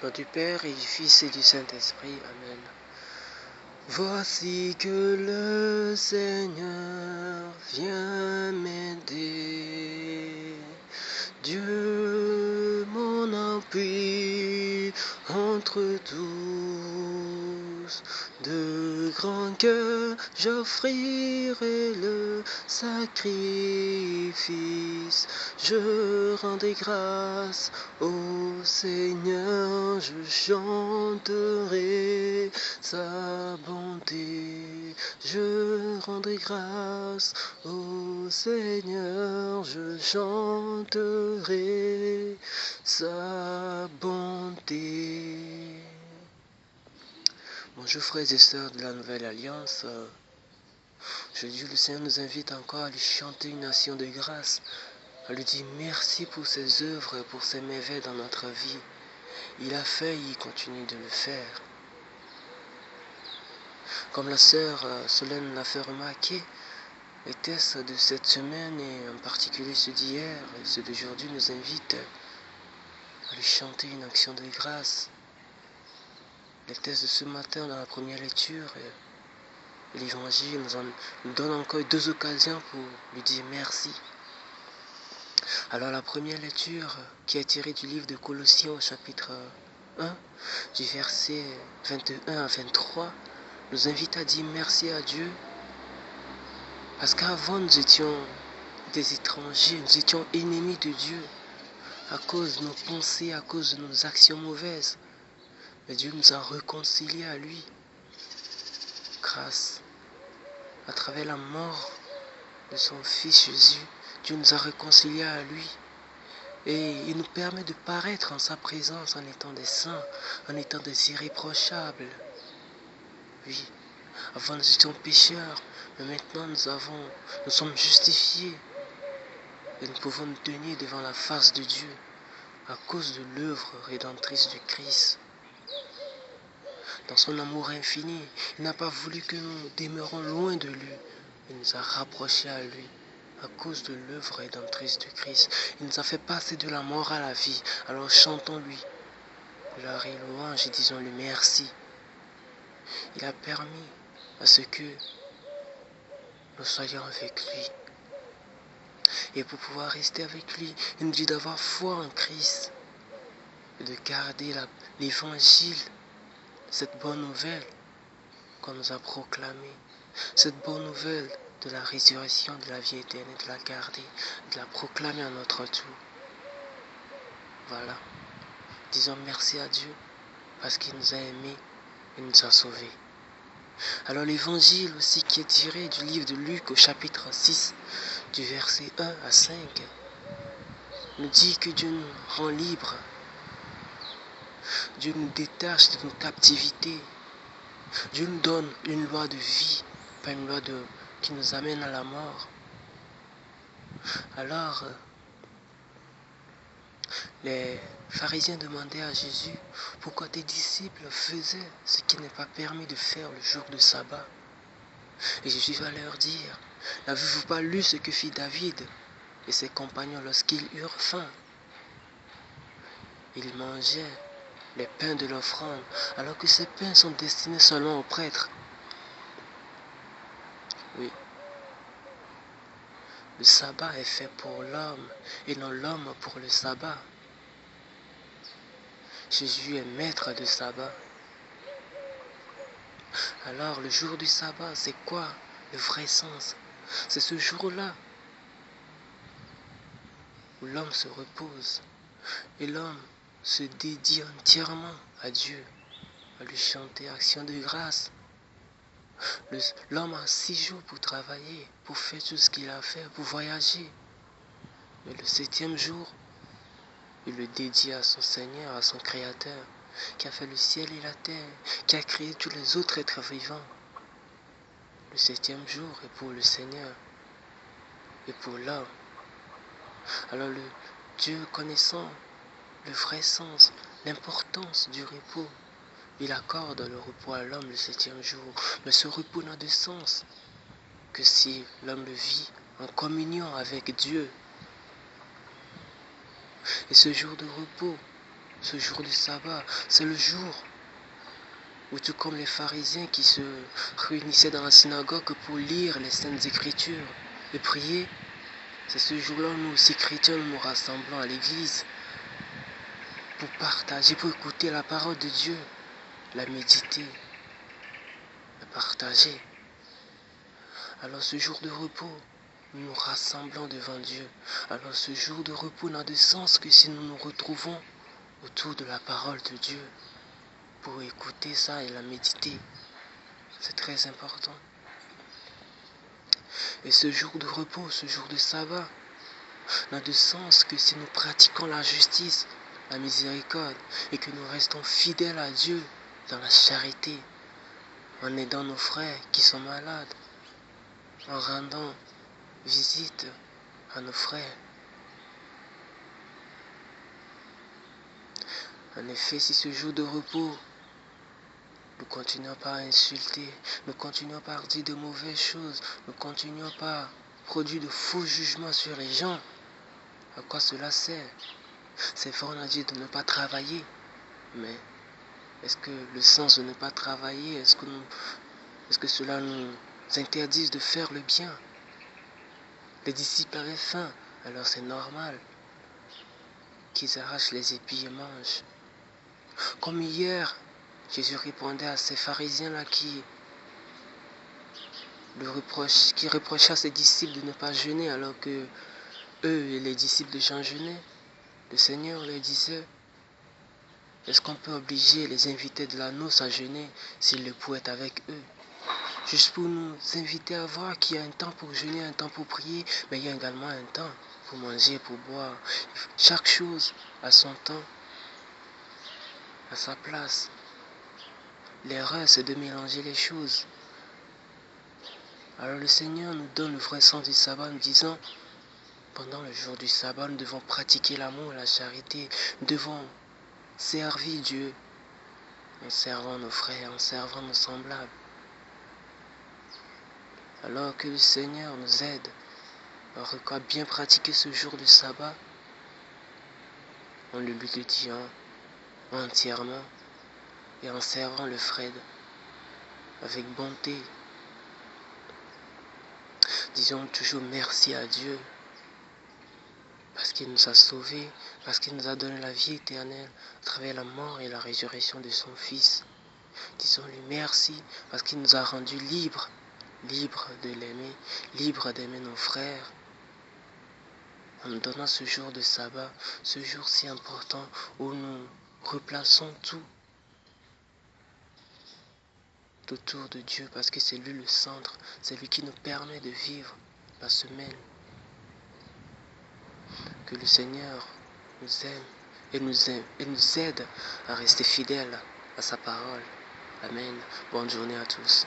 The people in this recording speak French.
Nom du Père et du Fils et du Saint-Esprit. Amen. Voici que le Seigneur vient m'aider. Dieu, mon appui entre tous. De grand cœur, j'offrirai le sacrifice. Je rendrai grâce au Seigneur, je chanterai sa bonté. Je rendrai grâce au Seigneur, je chanterai sa bonté. Bonjour frères et sœurs de la Nouvelle Alliance. Aujourd'hui, le Seigneur nous invite encore à lui chanter une action de grâce, à lui dire merci pour ses œuvres et pour ses merveilles dans notre vie. Il a fait et il continue de le faire. Comme la sœur Solène l'a fait remarquer, les tests de cette semaine et en particulier ceux d'hier et ceux d'aujourd'hui nous invitent à lui chanter une action de grâce. Les tests de ce matin dans la première lecture, l'Évangile nous donne encore 2 occasions pour lui dire merci. Alors la première lecture qui est tirée du livre de Colossiens au chapitre 1, du verset 21 à 23, nous invite à dire merci à Dieu. Parce qu'avant nous étions des étrangers, nous étions ennemis de Dieu à cause de nos pensées, à cause de nos actions mauvaises. Mais Dieu nous a réconciliés à lui grâce à travers la mort de son Fils Jésus. Dieu nous a réconciliés à lui et il nous permet de paraître en sa présence en étant des saints, en étant des irréprochables. Oui, avant nous étions pécheurs, mais maintenant nous sommes justifiés et nous pouvons nous tenir devant la face de Dieu à cause de l'œuvre rédemptrice du Christ. Dans son amour infini, il n'a pas voulu que nous demeurions loin de lui. Il nous a rapprochés à lui à cause de l'œuvre rédemptrice du Christ. Il nous a fait passer de la mort à la vie. Alors chantons-lui gloire et louange et disons-lui merci. Il a permis à ce que nous soyons avec lui. Et pour pouvoir rester avec lui, il nous dit d'avoir foi en Christ et de garder l'évangile, cette bonne nouvelle qu'on nous a proclamée, cette bonne nouvelle de la résurrection, de la vie éternelle, de la garder, de la proclamer à notre tour. Voilà. Disons merci à Dieu parce qu'il nous a aimés et nous a sauvés. Alors l'évangile aussi qui est tiré du livre de Luc au chapitre 6, du verset 1 à 5, nous dit que Dieu nous rend libres. Dieu nous détache de nos captivités. Dieu nous donne une loi de vie, pas une loi qui nous amène à la mort. Alors, les pharisiens demandaient à Jésus pourquoi tes disciples faisaient ce qui n'est pas permis de faire le jour de sabbat. Et Jésus va leur dire, n'avez-vous pas lu ce que fit David et ses compagnons lorsqu'ils eurent faim? Ils mangeaient les pains de l'offrande, alors que ces pains sont destinés seulement aux prêtres. Oui. Le sabbat est fait pour l'homme et non l'homme pour le sabbat. Jésus est maître de sabbat. Alors le jour du sabbat, c'est quoi le vrai sens? C'est ce jour-là où l'homme se repose et l'homme se dédie entièrement à Dieu, à lui chanter action de grâce. L'homme a 6 jours pour travailler, pour faire tout ce qu'il a à faire, pour voyager. Mais le 7e jour, il le dédie à son Seigneur, à son Créateur, qui a fait le ciel et la terre, qui a créé tous les autres êtres vivants. Le 7e jour est pour le Seigneur et pour l'homme. Alors Dieu, connaissant le vrai sens, l'importance du repos, il accorde le repos à l'homme le 7e jour. Mais ce repos n'a de sens que si l'homme le vit en communion avec Dieu. Et ce jour de repos Ce jour du sabbat, c'est le jour où tout comme les pharisiens qui se réunissaient dans la synagogue pour lire les saintes écritures et prier, c'est ce jour-là où nous aussi chrétiens nous nous rassemblons à l'église pour partager, pour écouter la parole de Dieu, la méditer, la partager. Alors ce jour de repos, nous nous rassemblons devant Dieu. Alors ce jour de repos n'a de sens que si nous nous retrouvons autour de la parole de Dieu pour écouter ça et la méditer. C'est très important. Et ce jour de repos, ce jour de sabbat, n'a de sens que si nous pratiquons la justice, la miséricorde et que nous restons fidèles à Dieu dans la charité, en aidant nos frères qui sont malades, en rendant visite à nos frères. En effet, si ce jour de repos, nous continuons par insulter, nous continuons par dire de mauvaises choses, nous continuons par produire de faux jugements sur les gens, à quoi cela sert? C'est vrai, on a dit de ne pas travailler, mais est-ce que le sens de ne pas travailler, est-ce que cela nous interdit de faire le bien? Les disciples avaient faim, alors c'est normal qu'ils arrachent les épis et mangent. Comme hier, Jésus répondait à ces pharisiens-là qui reprochaient à ses disciples de ne pas jeûner alors que eux et les disciples de Jean jeûnaient. Le Seigneur leur disait, est-ce qu'on peut obliger les invités de la noce à jeûner s'ils le pouvaient avec eux? Juste pour nous inviter à voir qu'il y a un temps pour jeûner, un temps pour prier, mais il y a également un temps pour manger, pour boire. Chaque chose a son temps, à sa place. L'erreur, c'est de mélanger les choses. Alors le Seigneur nous donne le vrai sens du sabbat en nous disant, pendant le jour du sabbat, nous devons pratiquer l'amour et la charité. Nous devons servir Dieu en servant nos frères, en servant nos semblables. Alors que le Seigneur nous aide à bien pratiquer ce jour du sabbat, en le l'étudiant entièrement et en servant le frère avec bonté. Disons toujours merci à Dieu parce qu'il nous a sauvés, parce qu'il nous a donné la vie éternelle à travers la mort et la résurrection de son Fils. Disons-lui merci parce qu'il nous a rendus libres, libres de l'aimer, libres d'aimer nos frères. En nous donnant ce jour de sabbat, ce jour si important où nous replaçons tout autour de Dieu parce que c'est lui le centre, c'est lui qui nous permet de vivre la semaine. Que le Seigneur nous aime et nous aide à rester fidèles à sa parole. Amen. Bonne journée à tous.